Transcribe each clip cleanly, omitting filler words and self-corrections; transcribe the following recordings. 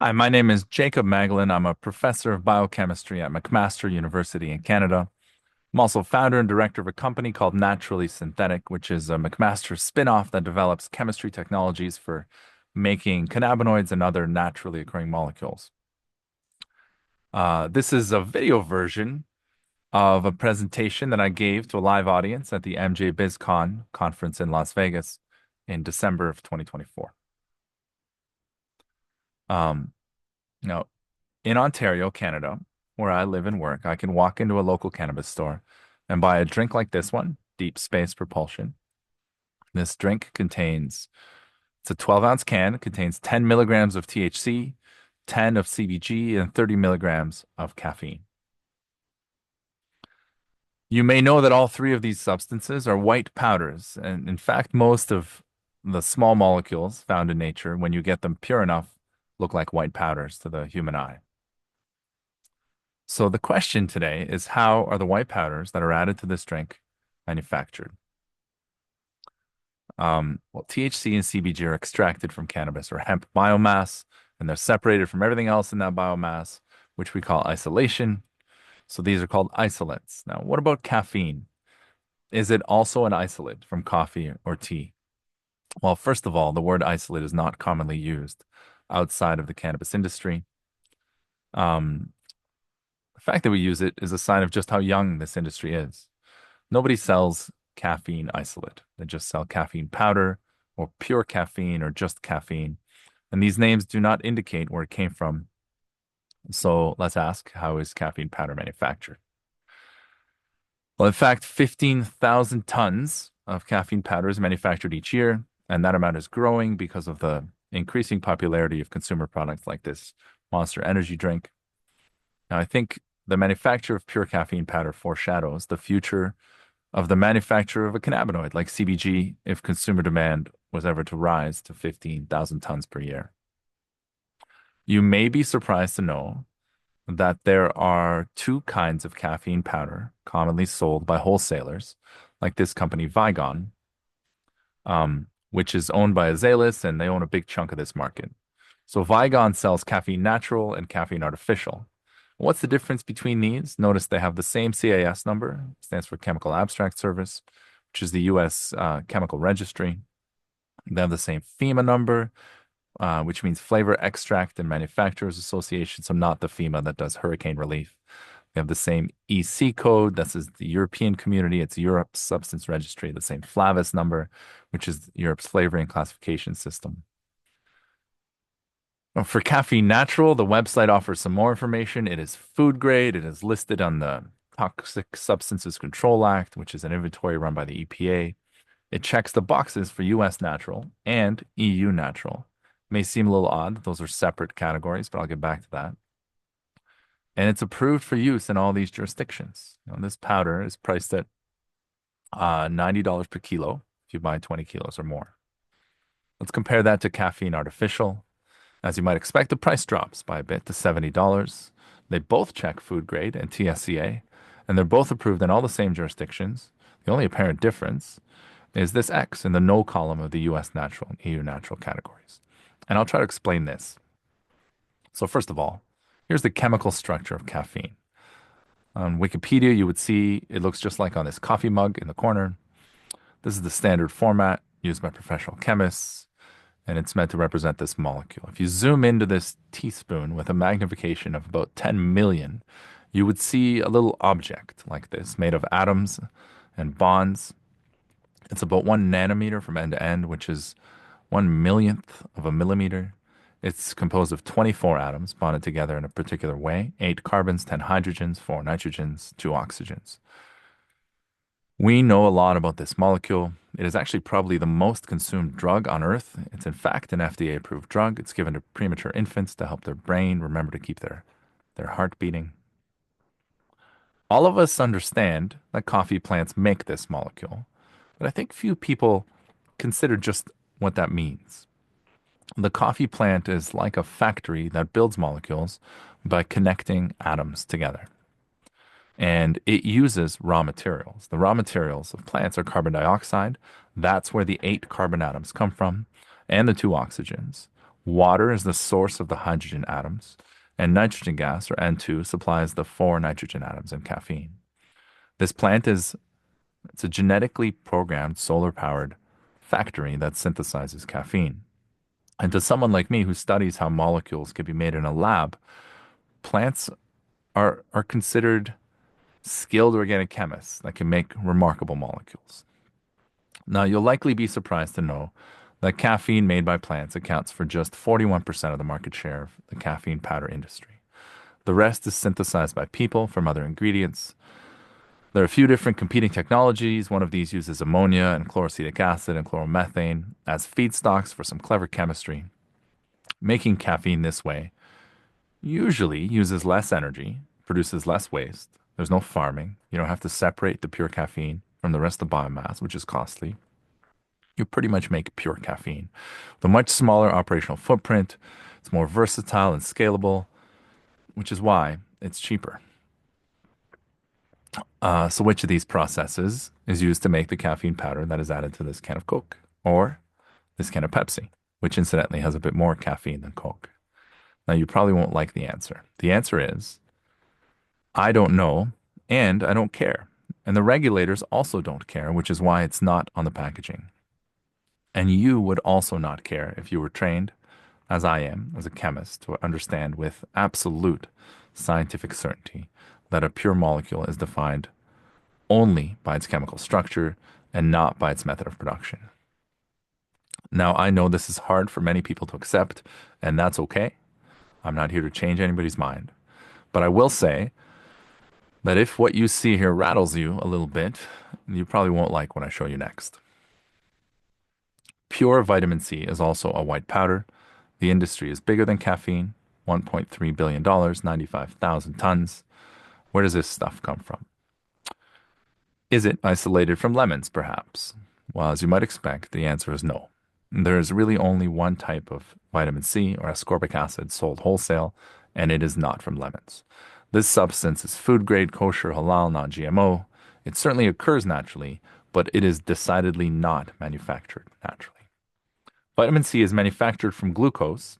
Hi, my name is Jakob Magolan. I'm a professor of biochemistry at McMaster University in Canada. I'm also founder and director of a company called Naturally Synthetic, which is a McMaster spin-off that develops chemistry technologies for making cannabinoids and other naturally occurring molecules. This is a video version of a presentation that I gave to a live audience at the MJ Biz Con conference in Las Vegas in December of 2024. Um, Now, in Ontario, Canada, where I live and work, I can walk into a local cannabis store and buy a drink like this one, Deep Space Propulsion. This drink contains, it's a 12-ounce can, it contains 10 milligrams of THC, 10 of CBG, and 30 milligrams of caffeine. You may know that all three of these substances are white powders, and in fact, most of the small molecules found in nature, when you get them pure enough, look like white powders to the human eye. So the question today is, how are the white powders that are added to this drink manufactured? Well, THC and CBG are extracted from cannabis or hemp biomass, and they're separated from everything else in that biomass, which we call isolation. So these are called isolates. Now, what about caffeine? Is it also an isolate from coffee or tea? Well, first of all, the word isolate is not commonly used outside of the cannabis industry. Um, the fact that we use it is a sign of just how young this industry is. Nobody sells caffeine isolate. They just sell caffeine powder or pure caffeine or just caffeine. And these names do not indicate where it came from. So let's ask, how is caffeine powder manufactured? Well, in fact, 15,000 tons of caffeine powder is manufactured each year, and that amount is growing because of the increasing popularity of consumer products like this Monster Energy drink. Now, I think the manufacture of pure caffeine powder foreshadows the future of the manufacture of a cannabinoid like CBG if consumer demand was ever to rise to 15,000 tons per year. You may be surprised to know that there are two kinds of caffeine powder commonly sold by wholesalers, like this company Vigon, which is owned by Azelis, and they own a big chunk of this market. So Vigon sells caffeine natural and caffeine artificial. What's the difference between these? Notice they have the same CAS number, stands for Chemical Abstract Service, which is the US Chemical Registry. They have the same FEMA number, which means Flavor Extract and Manufacturers Association, so not the FEMA that does hurricane relief. They have the same EC code, this is the European community, it's Europe's Substance Registry, the same Flavis number, which is Europe's flavoring classification system. For caffeine natural, the website offers some more information. It is food grade. It is listed on the Toxic Substances Control Act, which is an inventory run by the EPA. It checks the boxes for US natural and EU natural. May seem a little odd that those are separate categories, but I'll get back to that. And it's approved for use in all these jurisdictions. This powder is priced at $90 per kilo if you buy 20 kilos or more. Let's compare that to caffeine artificial. As you might expect, the price drops by a bit to $70. They both check food grade and TSCA, and they're both approved in all the same jurisdictions. The only apparent difference is this X in the no column of the US natural and EU natural categories. And I'll try to explain this. So first of all, here's the chemical structure of caffeine. On Wikipedia, you would see it looks just like on this coffee mug in the corner. This is the standard format used by professional chemists, and it's meant to represent this molecule. If you zoom into this teaspoon with a magnification of about 10 million, you would see a little object like this made of atoms and bonds. It's about 1 nanometer from end to end, which is 1 millionth of a millimeter. It's composed of 24 atoms bonded together in a particular way, 8 carbons, 10 hydrogens, 4 nitrogens, 2 oxygens. We know a lot about this molecule. It is actually probably the most consumed drug on Earth. It's in fact an FDA-approved drug. It's given to premature infants to help their brain remember to keep their heart beating. All of us understand that coffee plants make this molecule, but I think few people consider just what that means. The coffee plant is like a factory that builds molecules by connecting atoms together. And it uses raw materials. The raw materials of plants are carbon dioxide. That's where the 8 carbon atoms come from, and the 2 oxygens. Water is the source of the hydrogen atoms, and nitrogen gas, or N2, supplies the four nitrogen atoms in caffeine. This plant is it's a genetically programmed solar-powered factory that synthesizes caffeine. And to someone like me who studies how molecules can be made in a lab, plants are considered skilled organic chemists that can make remarkable molecules. Now, you'll likely be surprised to know that caffeine made by plants accounts for just 41% of the market share of the caffeine powder industry. The rest is synthesized by people from other ingredients. There are a few different competing technologies. One of these uses ammonia and chloroacetic acid and chloromethane as feedstocks for some clever chemistry. Making caffeine this way usually uses less energy, produces less waste. There's no farming. You don't have to separate the pure caffeine from the rest of the biomass, which is costly. You pretty much make pure caffeine with a much smaller operational footprint. It's more versatile and scalable, which is why it's cheaper. So which of these processes is used to make the caffeine powder that is added to this can of Coke or this can of Pepsi, which incidentally has a bit more caffeine than Coke? Now, you probably won't like the answer. The answer is I don't know and I don't care. And the regulators also don't care, which is why it's not on the packaging. And you would also not care if you were trained, as I am, as a chemist, to understand with absolute scientific certainty that a pure molecule is defined only by its chemical structure and not by its method of production. Now, I know this is hard for many people to accept, and that's okay. I'm not here to change anybody's mind. But I will say that if what you see here rattles you a little bit, you probably won't like what I show you next. Pure vitamin C is also a white powder. The industry is bigger than caffeine, $1.3 billion, 95,000 tons. Where does this stuff come from? Is it isolated from lemons, perhaps? Well, as you might expect, the answer is no. There is really only one type of vitamin C, or ascorbic acid, sold wholesale, and it is not from lemons. This substance is food grade, kosher, halal, non-GMO. It certainly occurs naturally, but it is decidedly not manufactured naturally. Vitamin C is manufactured from glucose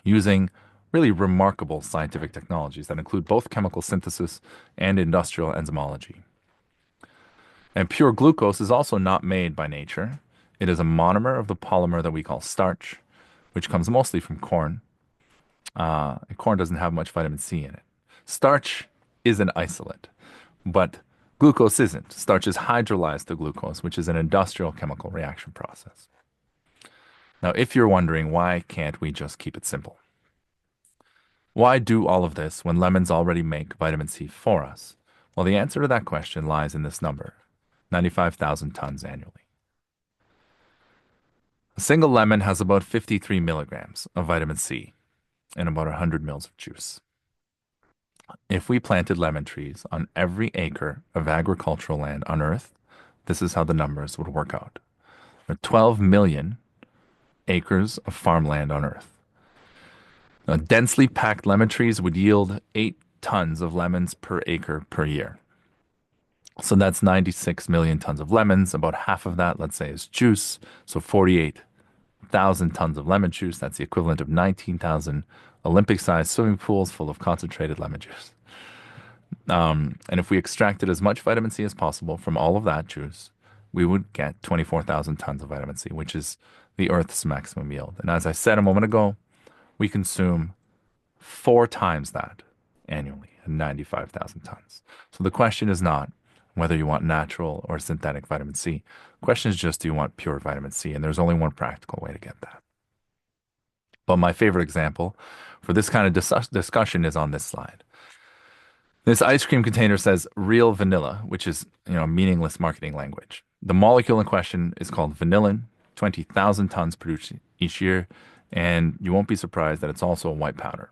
using really remarkable scientific technologies that include both chemical synthesis and industrial enzymology. And pure glucose is also not made by nature. It is a monomer of the polymer that we call starch, which comes mostly from corn. And corn doesn't have much vitamin C in it. Starch is an isolate, but glucose isn't. Starch is hydrolyzed to glucose, which is an industrial chemical reaction process. Now, if you're wondering why can't we just keep it simple? Why do all of this when lemons already make vitamin C for us? Well, the answer to that question lies in this number, 95,000 tons annually. A single lemon has about 53 milligrams of vitamin C in about 100 mils of juice. If we planted lemon trees on every acre of agricultural land on Earth, this is how the numbers would work out. There are 12 million acres of farmland on Earth. Now, densely packed lemon trees would yield 8 tons of lemons per acre per year. So that's 96 million tons of lemons. About half of that, let's say, is juice. So 48,000 tons of lemon juice. That's the equivalent of 19,000 Olympic-sized swimming pools full of concentrated lemon juice. And if we extracted as much vitamin C as possible from all of that juice, we would get 24,000 tons of vitamin C, which is the Earth's maximum yield. And as I said a moment ago, we consume 4 times that annually at 95,000 tons. So the question is not whether you want natural or synthetic vitamin C. The question is just, do you want pure vitamin C? And there's only one practical way to get that. But my favorite example for this kind of discussion is on this slide. This ice cream container says real vanilla, which is, meaningless marketing language. The molecule in question is called vanillin, 20,000 tons produced each year, and you won't be surprised that it's also a white powder.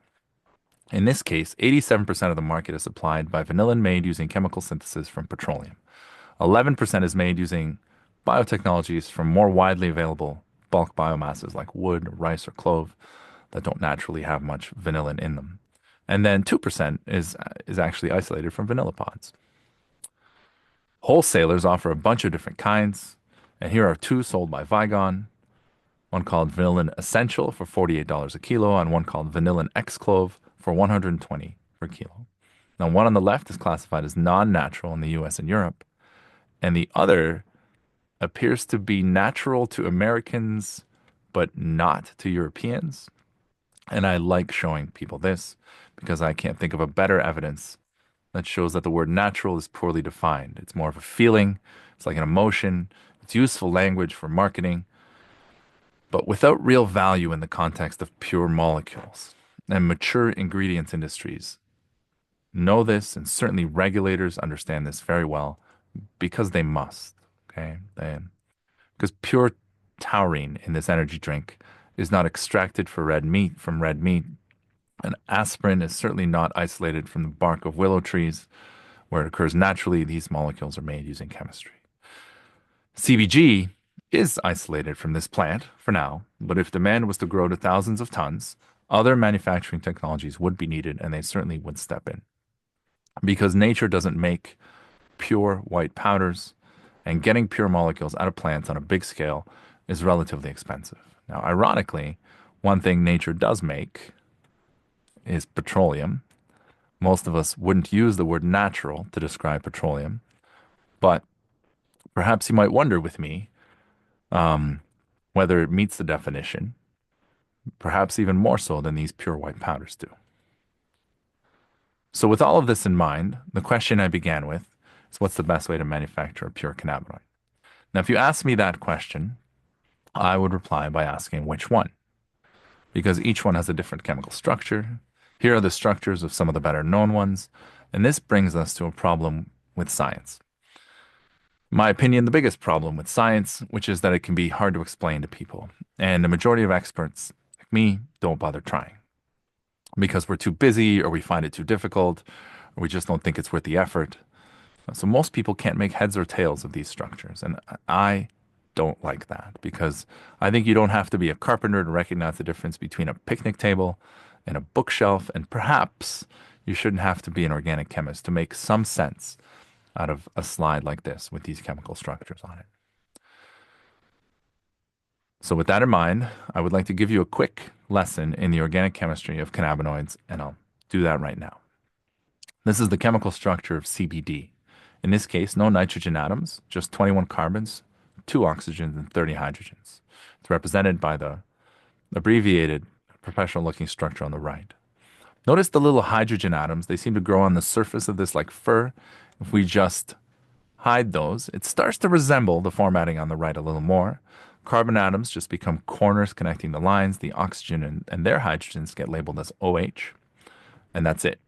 In this case, 87% of the market is supplied by vanillin made using chemical synthesis from petroleum. 11% is made using biotechnologies from more widely available bulk biomasses like wood, rice, or clove that don't naturally have much vanillin in them. And then 2% is actually isolated from vanilla pods. Wholesalers offer a bunch of different kinds, and here are 2 sold by Vigon. one called Vanillin Essential for $48 a kilo, and one called Vanillin Exclove for 120 per kilo. Now, one on the left is classified as non-natural in the US and Europe, and the other appears to be natural to Americans, but not to Europeans. And I like showing people this because I can't think of a better evidence that shows that the word natural is poorly defined. It's more of a feeling, it's like an emotion, it's useful language for marketing, but without real value in the context of pure molecules. And mature ingredients industries know this, and certainly regulators understand this very well because they must. Okay. Because pure taurine in this energy drink is not extracted for red meat from red meat. And aspirin is certainly not isolated from the bark of willow trees where it occurs naturally. These molecules are made using chemistry. CBG is isolated from this plant for now, but if demand was to grow to thousands of tons, other manufacturing technologies would be needed and they certainly would step in. Because nature doesn't make pure white powders, and getting pure molecules out of plants on a big scale is relatively expensive. Now, ironically, one thing nature does make is petroleum. Most of us wouldn't use the word natural to describe petroleum, but perhaps you might wonder with me um, whether it meets the definition, perhaps even more so than these pure white powders do. So, with all of this in mind, the question I began with is what's the best way to manufacture a pure cannabinoid? Now, if you ask me that question, I would reply by asking which one, because each one has a different chemical structure. Here are the structures of some of the better known ones, and this brings us to a problem with science. In my opinion, the biggest problem with science, which is that it can be hard to explain to people, and the majority of experts, like me, don't bother trying because we're too busy, or we find it too difficult, or we just don't think it's worth the effort. So most people can't make heads or tails of these structures. And I don't like that because I think you don't have to be a carpenter to recognize the difference between a picnic table and a bookshelf. And perhaps you shouldn't have to be an organic chemist to make some sense out of a slide like this with these chemical structures on it. So with that in mind, I would like to give you a quick lesson in the organic chemistry of cannabinoids, and I'll do that right now. This is the chemical structure of CBD. In this case, no nitrogen atoms, just 21 carbons, 2 oxygens, and 30 hydrogens. It's represented by the abbreviated professional looking structure on the right. Notice the little hydrogen atoms, they seem to grow on the surface of this like fur. If we just hide those, it starts to resemble the formatting on the right a little more. Carbon atoms just become corners connecting the lines. The oxygen and their hydrogens get labeled as OH, and that's it.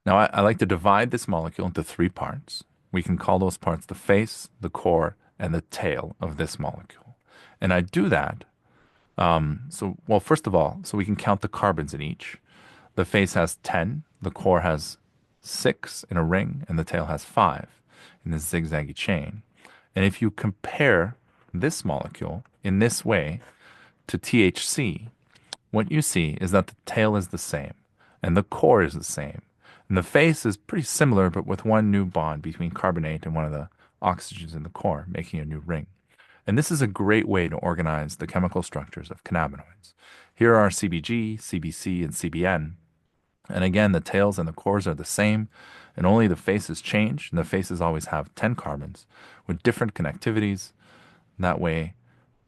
Now, I like to divide this molecule into 3 parts. We can call those parts the face, the core, and the tail of this molecule. And I do that well, first of all, so we can count the carbons in each. The face has 10, the core has 6 in a ring, and the tail has 5 in this zigzaggy chain. And if you compare this molecule in this way to THC, what you see is that the tail is the same and the core is the same. And the face is pretty similar, but with one new bond between carbonate and one of the oxygens in the core, making a new ring. And this is a great way to organize the chemical structures of cannabinoids. Here are CBG, CBC, and CBN. And again, the tails and the cores are the same, and only the faces change. And the faces always have 10 carbons with different connectivities. That way,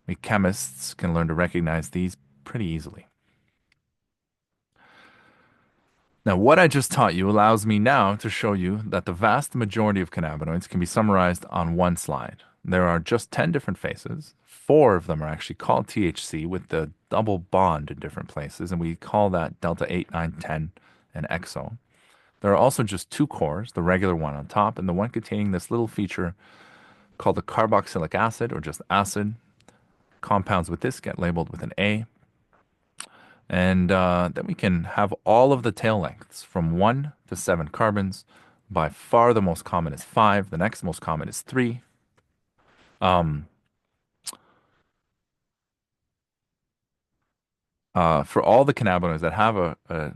we chemists can learn to recognize these pretty easily. Now, what I just taught you allows me now to show you that the vast majority of cannabinoids can be summarized on one slide. There are just 10 different faces. 4 of them are actually called THC with the double bond in different places, and we call that delta 8, 9, 10, and exo. There are also just 2 cores, the regular one on top, and the one containing this little feature called the carboxylic acid, or just acid. Compounds with this get labeled with an A. And then we can have all of the tail lengths from 1 to 7 carbons. By far the most common is 5. The next most common is 3. For all the cannabinoids that have a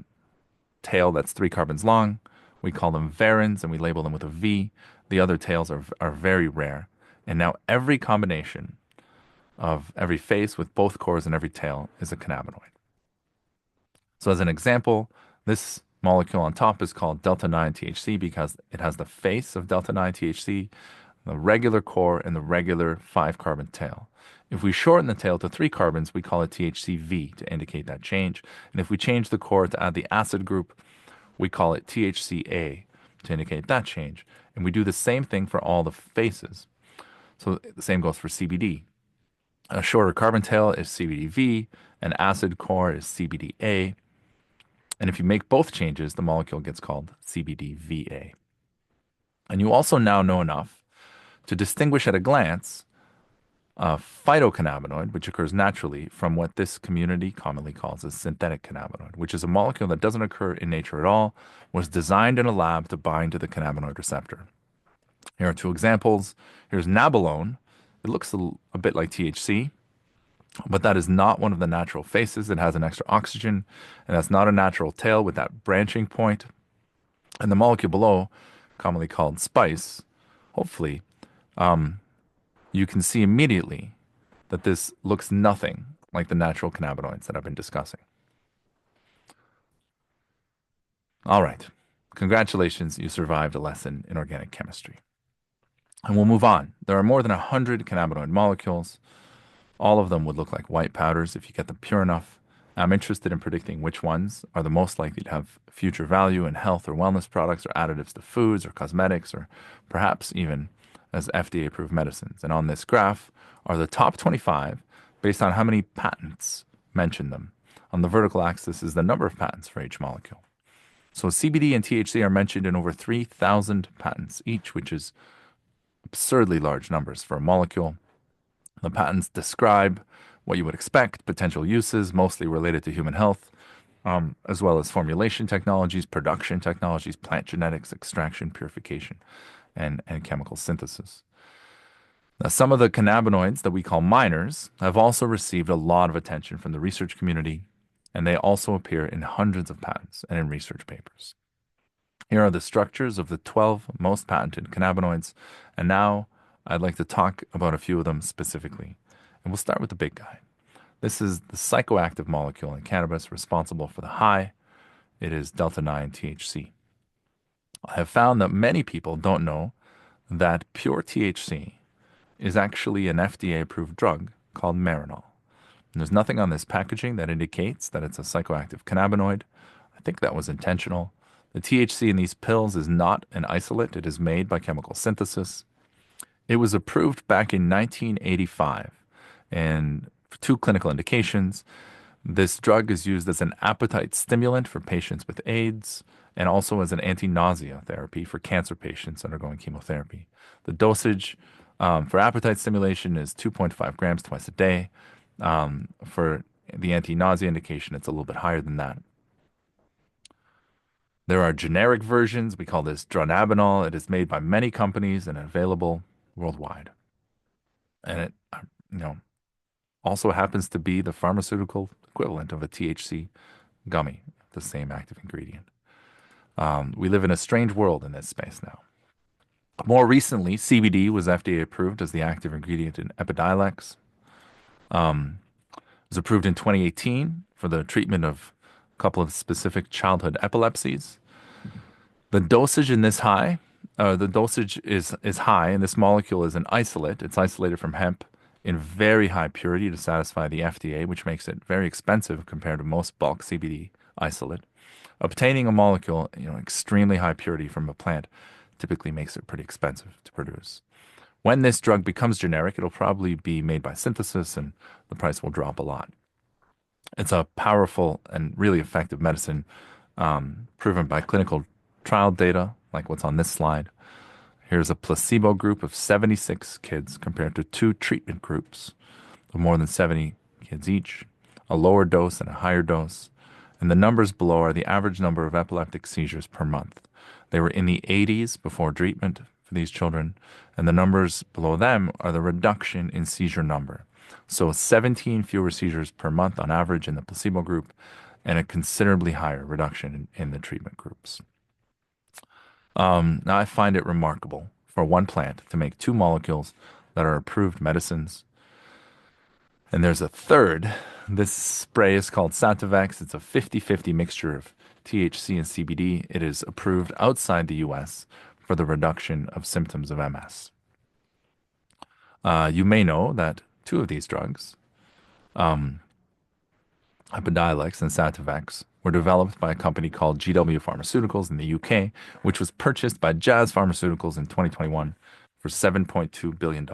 tail that's 3 carbons long, we call them varins and we label them with a V. The other tails are very rare. And now every combination of every face with both cores and every tail is a cannabinoid. So as an example, this molecule on top is called delta 9 THC because it has the face of delta 9 THC, the regular core, and the regular 5 carbon tail. If we shorten the tail to 3 carbons, we call it THCV to indicate that change. And if we change the core to add the acid group, we call it THCA to indicate that change. And we do the same thing for all the faces. So the same goes for CBD. A shorter carbon tail is CBDV, an acid core is CBDA. And if you make both changes, the molecule gets called CBDVA. And you also now know enough to distinguish at a glance a phytocannabinoid, which occurs naturally, from what this community commonly calls a synthetic cannabinoid, which is a molecule that doesn't occur in nature at all, was designed in a lab to bind to the cannabinoid receptor. Here are two examples. Here's nabilone. It looks a bit like THC, but that is not one of the natural faces. It has an extra oxygen, and that's not a natural tail with that branching point. And the molecule below, commonly called spice, hopefully, you can see immediately that this looks nothing like the natural cannabinoids that I've been discussing. All right. Congratulations, you survived a lesson in organic chemistry. And we'll move on. There are more than 100 cannabinoid molecules. All of them would look like white powders if you get them pure enough. I'm interested in predicting which ones are the most likely to have future value in health or wellness products or additives to foods or cosmetics or perhaps even as FDA approved medicines. And on this graph are the top 25 based on how many patents mention them. On the vertical axis is the number of patents for each molecule. So CBD and THC are mentioned in over 3,000 patents each, which is absurdly large numbers for a molecule. The patents describe what you would expect, potential uses, mostly related to human health, as well as formulation technologies, production technologies, plant genetics, extraction, purification, and chemical synthesis. Now, some of the cannabinoids that we call minors have also received a lot of attention from the research community, and they also appear in hundreds of patents and in research papers. Here are the structures of the 12 most patented cannabinoids, and now I'd like to talk about a few of them specifically. And we'll start with the big guy. This is the psychoactive molecule in cannabis responsible for the high. It is delta 9 THC. I have found that many people don't know that pure THC is actually an FDA approved drug called Marinol. And there's nothing on this packaging that indicates that it's a psychoactive cannabinoid. I think that was intentional. The THC in these pills is not an isolate, it is made by chemical synthesis. It was approved back in 1985 and for two clinical indications. This drug is used as an appetite stimulant for patients with AIDS and also as an anti-nausea therapy for cancer patients undergoing chemotherapy. The dosage for appetite stimulation is 2.5 grams twice a day. For the anti-nausea indication, it's a little bit higher than that. There are generic versions. We call this dronabinol. It is made by many companies and available worldwide. And it, you know, also happens to be the pharmaceutical equivalent of a THC gummy, the same active ingredient. We live in a strange world in this space now. More recently, CBD was FDA approved as the active ingredient in Epidiolex. It was approved in 2018 for the treatment of a couple of specific childhood epilepsies. The dosage in this high, the dosage is high, and this molecule is an isolate. It's isolated from hemp in very high purity to satisfy the FDA, which makes it very expensive compared to most bulk CBD isolate. Obtaining a molecule, extremely high purity from a plant typically makes it pretty expensive to produce. When this drug becomes generic, it'll probably be made by synthesis and the price will drop a lot. It's a powerful and really effective medicine, proven by clinical trial data, like what's on this slide. Here's a placebo group of 76 kids compared to two treatment groups of more than 70 kids each, a lower dose and a higher dose. And the numbers below are the average number of epileptic seizures per month. They were in the 80s before treatment for these children, and the numbers below them are the reduction in seizure number. So 17 fewer seizures per month on average in the placebo group, and a considerably higher reduction in the treatment groups. Now, I find it remarkable for one plant to make two molecules that are approved medicines. And there's a third. This spray is called Sativex. It's a 50-50 mixture of THC and CBD. It is approved outside the US for the reduction of symptoms of MS. You may know that two of these drugs, Epidiolex and Sativex, were developed by a company called GW Pharmaceuticals in the UK, which was purchased by Jazz Pharmaceuticals in 2021 for $7.2 billion.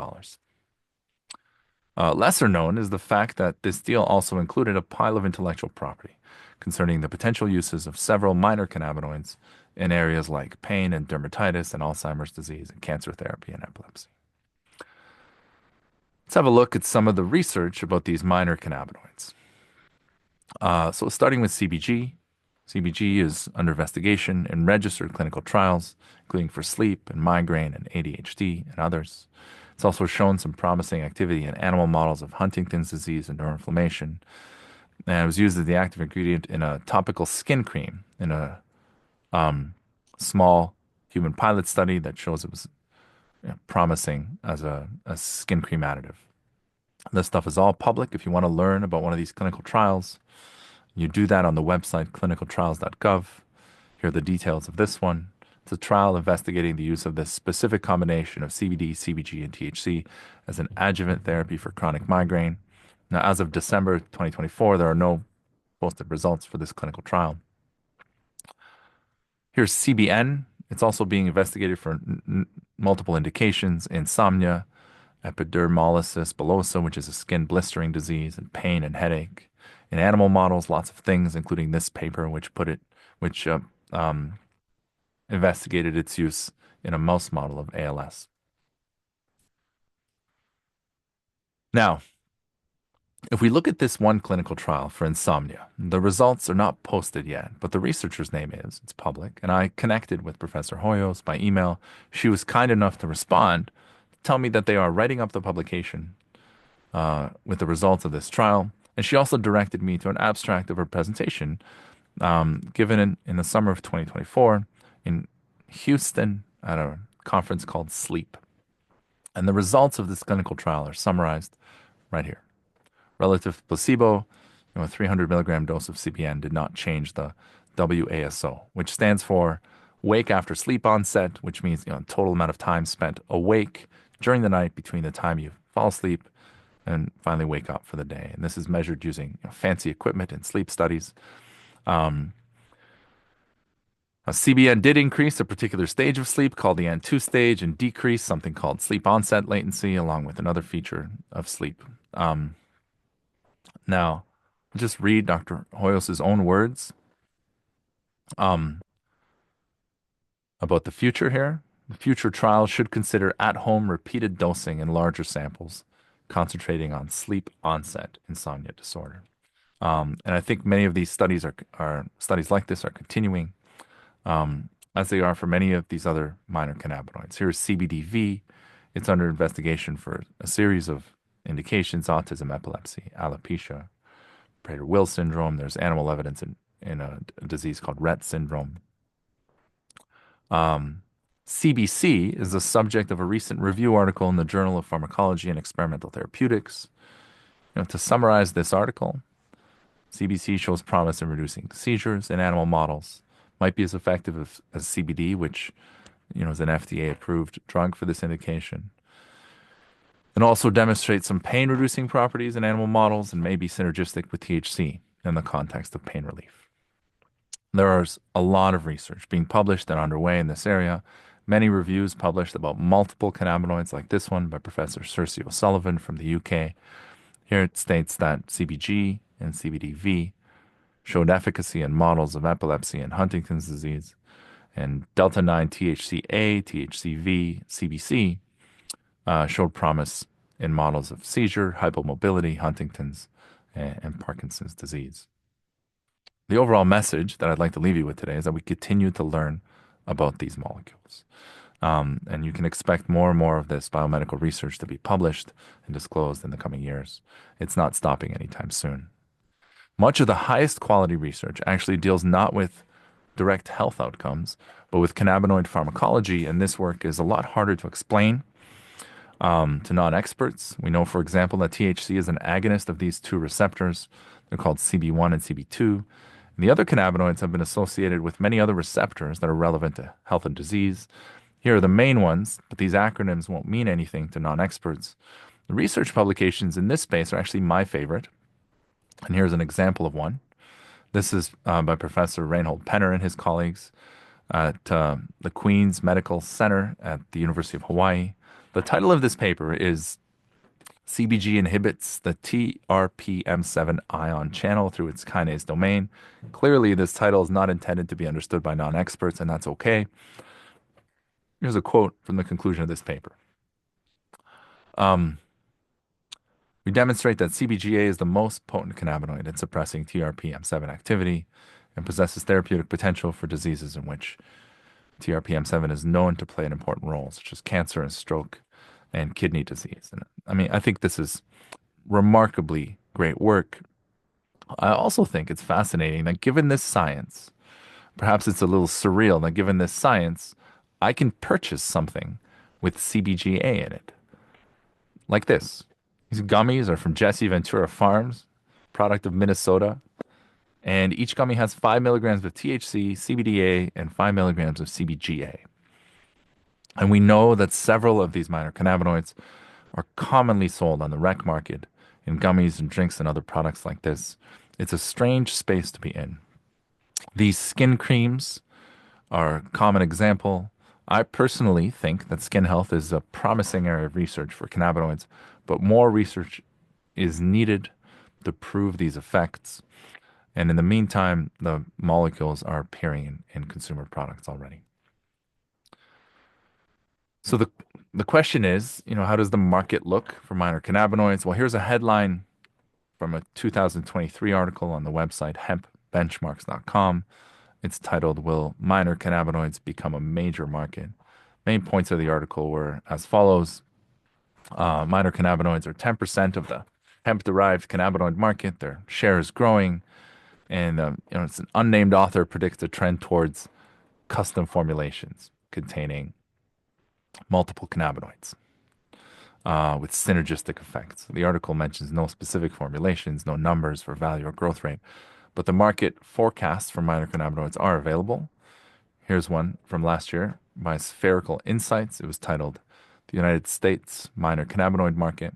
Lesser known is the fact that this deal also included a pile of intellectual property concerning the potential uses of several minor cannabinoids in areas like pain and dermatitis and Alzheimer's disease and cancer therapy and epilepsy. Let's have a look at some of the research about these minor cannabinoids. So starting with CBG, CBG is under investigation in registered clinical trials, including for sleep and migraine and ADHD and others. It's also shown some promising activity in animal models of Huntington's disease and neuroinflammation. And it was used as the active ingredient in a topical skin cream in a small human pilot study that shows it was promising as a skin cream additive. This stuff is all public. If you want to learn about one of these clinical trials, you do that on the website clinicaltrials.gov. Here are the details of this one. It's a trial investigating the use of this specific combination of CBD, CBG, and THC as an adjuvant therapy for chronic migraine. Now, as of December 2024, there are no posted results for this clinical trial. Here's CBN. It's also being investigated for multiple indications: insomnia, epidermolysis bullosa, which is a skin blistering disease, and pain and headache. In animal models, lots of things, including this paper, which investigated its use in a mouse model of ALS. Now, if we look at this one clinical trial for insomnia, the results are not posted yet, but the researcher's name is. It's public. And I connected with Professor Hoyos by email. She was kind enough to respond, tell me that they are writing up the publication with the results of this trial. And she also directed me to an abstract of her presentation given in the summer of 2024 in Houston at a conference called SLEEP. And the results of this clinical trial are summarized right here. Relative to placebo, a 300 milligram dose of CBN did not change the WASO, which stands for wake after sleep onset, which means total amount of time spent awake during the night between the time you fall asleep and finally wake up for the day. And this is measured using fancy equipment in sleep studies. CBN did increase a particular stage of sleep called the N2 stage and decrease something called sleep onset latency, along with another feature of sleep. Now, I'll just read Dr. Hoyos' own words about the future here. The future trials should consider at-home repeated dosing in larger samples, concentrating on sleep onset insomnia disorder. And I think many of these studies are studies like this are continuing, as they are for many of these other minor cannabinoids. Here's CBDV. It's under investigation for a series of indications: autism, epilepsy, alopecia, Prader-Wills syndrome. There's animal evidence in a disease called Rett syndrome. CBC is the subject of a recent review article in the Journal of Pharmacology and Experimental Therapeutics. To summarize this article, CBC shows promise in reducing seizures in animal models, might be as effective as CBD, which is an FDA-approved drug for this indication, and also demonstrates some pain-reducing properties in animal models and may be synergistic with THC in the context of pain relief. There is a lot of research being published and underway in this area. Many reviews published about multiple cannabinoids like this one by Professor Cersei O'Sullivan from the UK. Here it states that CBG and CBDV showed efficacy in models of epilepsy and Huntington's disease, and delta-9 THCA, THCV, CBC showed promise in models of seizure, hypomobility, Huntington's, and Parkinson's disease. The overall message that I'd like to leave you with today is that we continue to learn about these molecules. And you can expect more and more of this biomedical research to be published and disclosed in the coming years. It's not stopping anytime soon. Much of the highest quality research actually deals not with direct health outcomes, but with cannabinoid pharmacology, and this work is a lot harder to explain To non-experts, we know, for example, that THC is an agonist of these two receptors. They're called CB1 and CB2. And the other cannabinoids have been associated with many other receptors that are relevant to health and disease. Here are the main ones, but these acronyms won't mean anything to non-experts. The research publications in this space are actually my favorite. And here's an example of one. This is by Professor Reinhold Penner and his colleagues at the Queen's Medical Center at the University of Hawaii. The title of this paper is CBG inhibits the TRPM7 ion channel through its kinase domain. Clearly, this title is not intended to be understood by non-experts, and that's okay. Here's a quote from the conclusion of this paper. Um, we demonstrate that CBGA is the most potent cannabinoid in suppressing TRPM7 activity and possesses therapeutic potential for diseases in which TRPM7 is known to play an important role, such as cancer and stroke and kidney disease. And I mean, I think this is remarkably great work. I also think it's fascinating that given this science, perhaps it's a little surreal that given this science, I can purchase something with CBGA in it, like this. These gummies are from Jesse Ventura Farms, product of Minnesota, and each gummy has 5 milligrams of THC, CBDA, and 5 milligrams of CBGA. And we know that several of these minor cannabinoids are commonly sold on the rec market in gummies and drinks and other products like this. It's a strange space to be in. These skin creams are a common example. I personally think that skin health is a promising area of research for cannabinoids, but more research is needed to prove these effects. And in the meantime, the molecules are appearing in consumer products already. So the question is, how does the market look for minor cannabinoids? Well, here's a headline from a 2023 article on the website hempbenchmarks.com. It's titled, Will Minor Cannabinoids Become a Major Market? Main points of the article were as follows. Minor cannabinoids are 10% of the hemp-derived cannabinoid market. Their share is growing. And it's an unnamed author predicts a trend towards custom formulations containing multiple cannabinoids with synergistic effects. The article mentions no specific formulations, no numbers for value or growth rate, but the market forecasts for minor cannabinoids are available. Here's one from last year by Spherical Insights. It was titled The United States Minor Cannabinoid Market.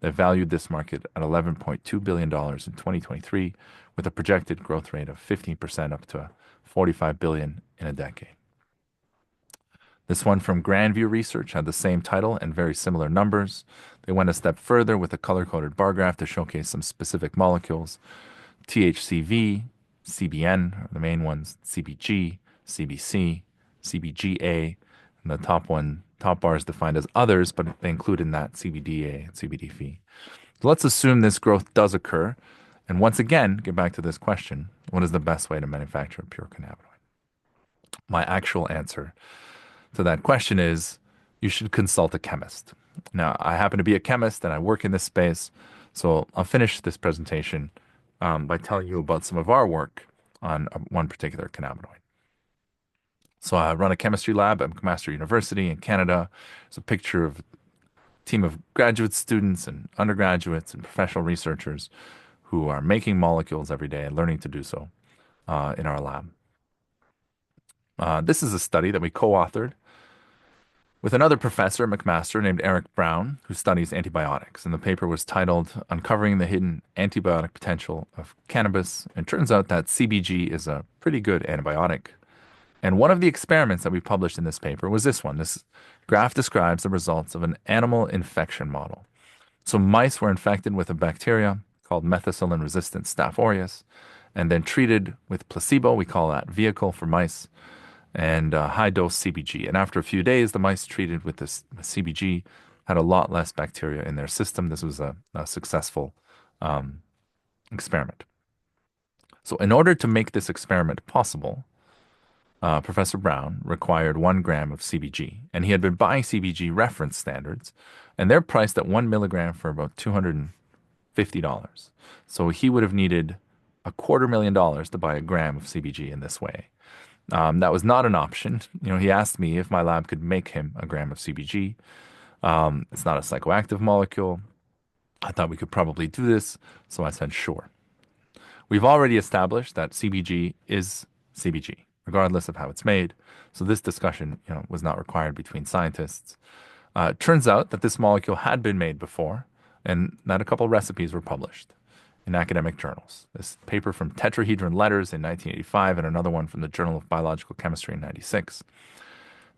They valued this market at $11.2 billion in 2023 with a projected growth rate of 15% up to $45 billion in a decade. This one from Grandview Research had the same title and very similar numbers. They went a step further with a color-coded bar graph to showcase some specific molecules. THCV, CBN are the main ones, CBG, CBC, CBGA, and the top bar is defined as others, but they include in that CBDA and CBDV. So let's assume this growth does occur. And once again, get back to this question, what is the best way to manufacture a pure cannabinoid? My actual answer to that question is you should consult a chemist. Now, I happen to be a chemist and I work in this space, so I'll finish this presentation by telling you about some of our work on one particular cannabinoid. So I run a chemistry lab at McMaster University in Canada. It's a picture of a team of graduate students and undergraduates and professional researchers who are making molecules every day and learning to do so in our lab. This is a study that we co-authored with another professor at McMaster named Eric Brown, who studies antibiotics. And the paper was titled Uncovering the Hidden Antibiotic Potential of Cannabis. And it turns out that CBG is a pretty good antibiotic. And one of the experiments that we published in this paper was this one. This graph describes the results of an animal infection model. So mice were infected with a bacteria called methicillin-resistant Staph aureus, and then treated with placebo. We call that vehicle for mice, and high-dose CBG. And after a few days, the mice treated with this CBG had a lot less bacteria in their system. This was a successful experiment. So in order to make this experiment possible, Professor Brown required 1 gram of CBG, and he had been buying CBG reference standards, and they're priced at 1 milligram for about $250. So he would have needed $250,000 to buy a gram of CBG in this way. That was not an option. He asked me if my lab could make him a gram of CBG. It's not a psychoactive molecule. I thought we could probably do this, so I said sure. We've already established that CBG is CBG, regardless of how it's made. So this discussion, was not required between scientists. It turns out that this molecule had been made before, and that a couple recipes were published in academic journals. This paper from Tetrahedron Letters in 1985 and another one from the Journal of Biological Chemistry in 96.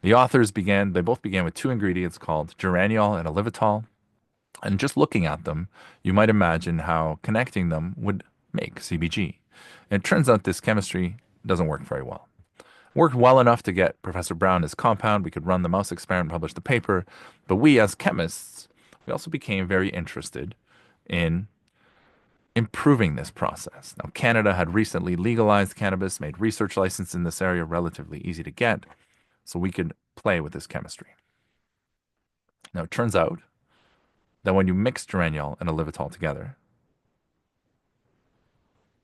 They both began with two ingredients called geraniol and olivitol. And just looking at them, you might imagine how connecting them would make CBG. And it turns out this chemistry doesn't work very well. Worked well enough to get Professor Brown his compound. We could run the mouse experiment, publish the paper. But we, as chemists, we also became very interested in improving this process. Now, Canada had recently legalized cannabis, made research license in this area relatively easy to get, so we could play with this chemistry. Now, it turns out that when you mix geraniol and olivitol together,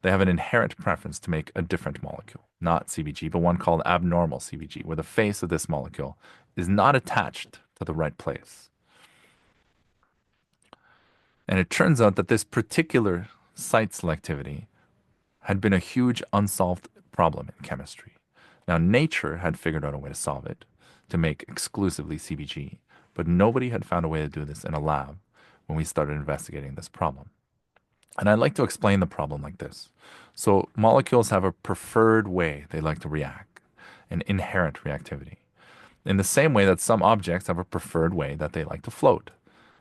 they have an inherent preference to make a different molecule, not CBG, but one called abnormal CBG, where the face of this molecule is not attached to the right place. And it turns out that this particular site selectivity had been a huge unsolved problem in chemistry. Now, nature had figured out a way to solve it, to make exclusively CBG, but nobody had found a way to do this in a lab when we started investigating this problem. And I'd like to explain the problem like this. So, molecules have a preferred way they like to react, an inherent reactivity, in the same way that some objects have a preferred way that they like to float.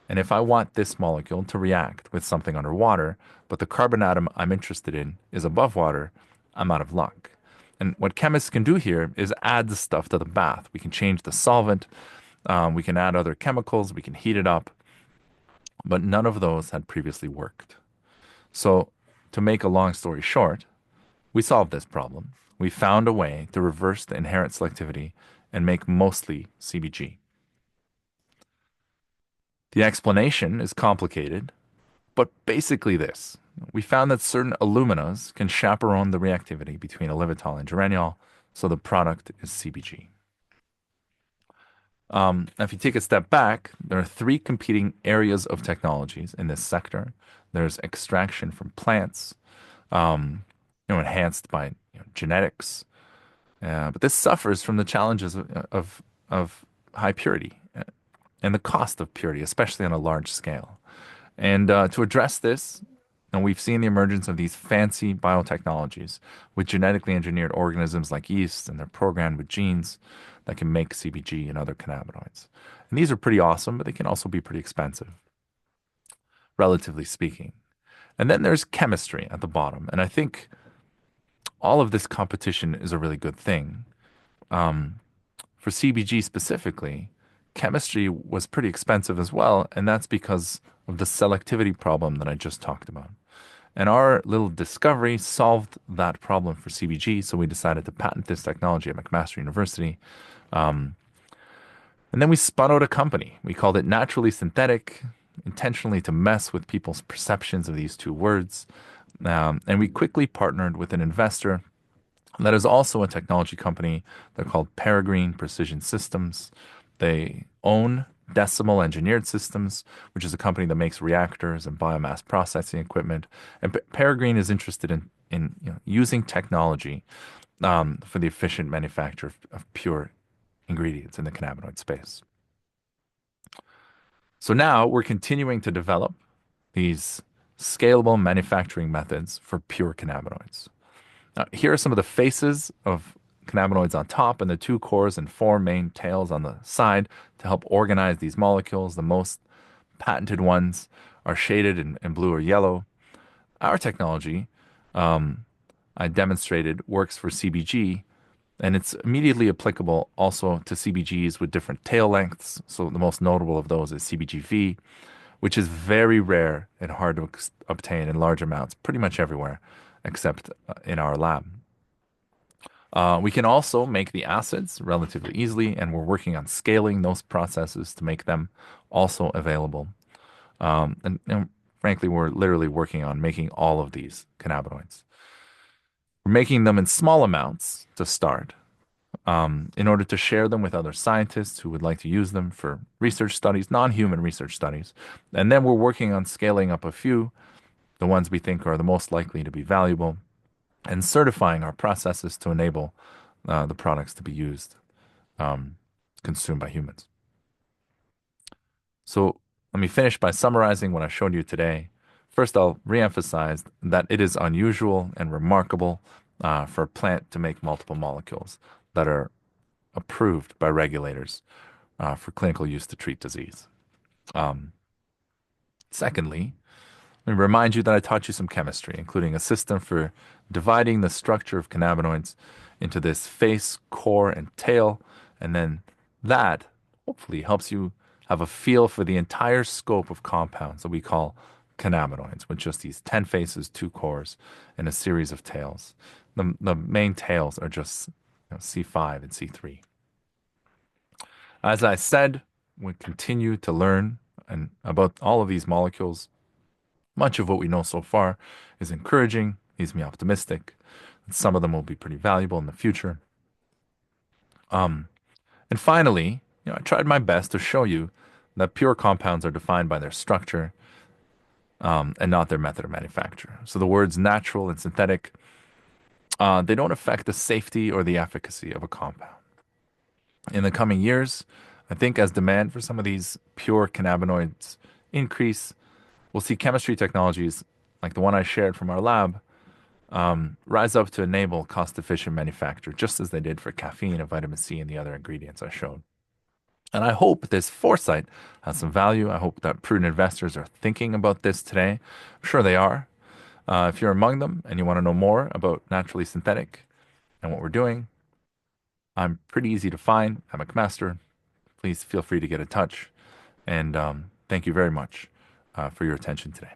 And if I want this molecule to react with something underwater, but the carbon atom I'm interested in is above water, I'm out of luck. And what chemists can do here is add the stuff to the bath. We can change the solvent, we can add other chemicals, we can heat it up, but none of those had previously worked. So, to make a long story short, we solved this problem. We found a way to reverse the inherent selectivity and make mostly CBG. The explanation is complicated, but basically this. We found that certain aluminas can chaperone the reactivity between olivitol and geraniol, so the product is CBG. If you take a step back, there are three competing areas of technologies in this sector. There's extraction from plants, enhanced by genetics, but this suffers from the challenges of high purity and the cost of purity, especially on a large scale. And to address this, and we've seen the emergence of these fancy biotechnologies with genetically engineered organisms like yeast, and they're programmed with genes that can make CBG and other cannabinoids. And these are pretty awesome, but they can also be pretty expensive, relatively speaking. And then there's chemistry at the bottom. And I think all of this competition is a really good thing. For CBG specifically, chemistry was pretty expensive as well, and that's because of the selectivity problem that I just talked about. And our little discovery solved that problem for CBG, so we decided to patent this technology at McMaster University. And then we spun out a company. We called it Naturally Synthetic, intentionally to mess with people's perceptions of these two words. And we quickly partnered with an investor that is also a technology company. They're called Peregrine Precision Systems. They own Decimal Engineered Systems, which is a company that makes reactors and biomass processing equipment. And Peregrine is interested in using technology for the efficient manufacture of pure ingredients in the cannabinoid space. So now we're continuing to develop these scalable manufacturing methods for pure cannabinoids. Now, here are some of the faces of cannabinoids on top and the two cores and four main tails on the side to help organize these molecules. The most patented ones are shaded in blue or yellow. Our technology, I demonstrated, works for CBG, and it's immediately applicable also to CBGs with different tail lengths. So the most notable of those is CBGV, which is very rare and hard to obtain in large amounts pretty much everywhere except in our lab. We can also make the acids relatively easily, and we're working on scaling those processes to make them also available. And frankly, we're literally working on making all of these cannabinoids. We're making them in small amounts to start, in order to share them with other scientists who would like to use them for research studies, non-human research studies. And then we're working on scaling up a few, the ones we think are the most likely to be valuable, and certifying our processes to enable the products to be used, um, consumed by humans. So let me finish by summarizing what I showed you today. First, I'll reemphasize that it is unusual and remarkable for a plant to make multiple molecules that are approved by regulators for clinical use to treat disease. Um, Secondly, let me remind you that I taught you some chemistry, including a system for dividing the structure of cannabinoids into this face, core, and tail. And then that hopefully helps you have a feel for the entire scope of compounds that we call cannabinoids, with just these 10 faces, two cores, and a series of tails. The main tails are just C5 and C3. As I said, we continue to learn and about all of these molecules. Much of what we know so far is encouraging, leaves me optimistic. And some of them will be pretty valuable in the future. Um, and finally, I tried my best to show you that pure compounds are defined by their structure, and not their method of manufacture. So the words natural and synthetic, they don't affect the safety or the efficacy of a compound. In the coming years, I think as demand for some of these pure cannabinoids increase, we'll see chemistry technologies like the one I shared from our lab rise up to enable cost-efficient manufacture, just as they did for caffeine and vitamin C and the other ingredients I showed. And I hope this foresight has some value. I hope that prudent investors are thinking about this today. I'm sure they are. If you're among them and you want to know more about naturally synthetic and what we're doing, I'm pretty easy to find. I'm a McMaster. Please feel free to get in touch. And thank you very much for your attention today.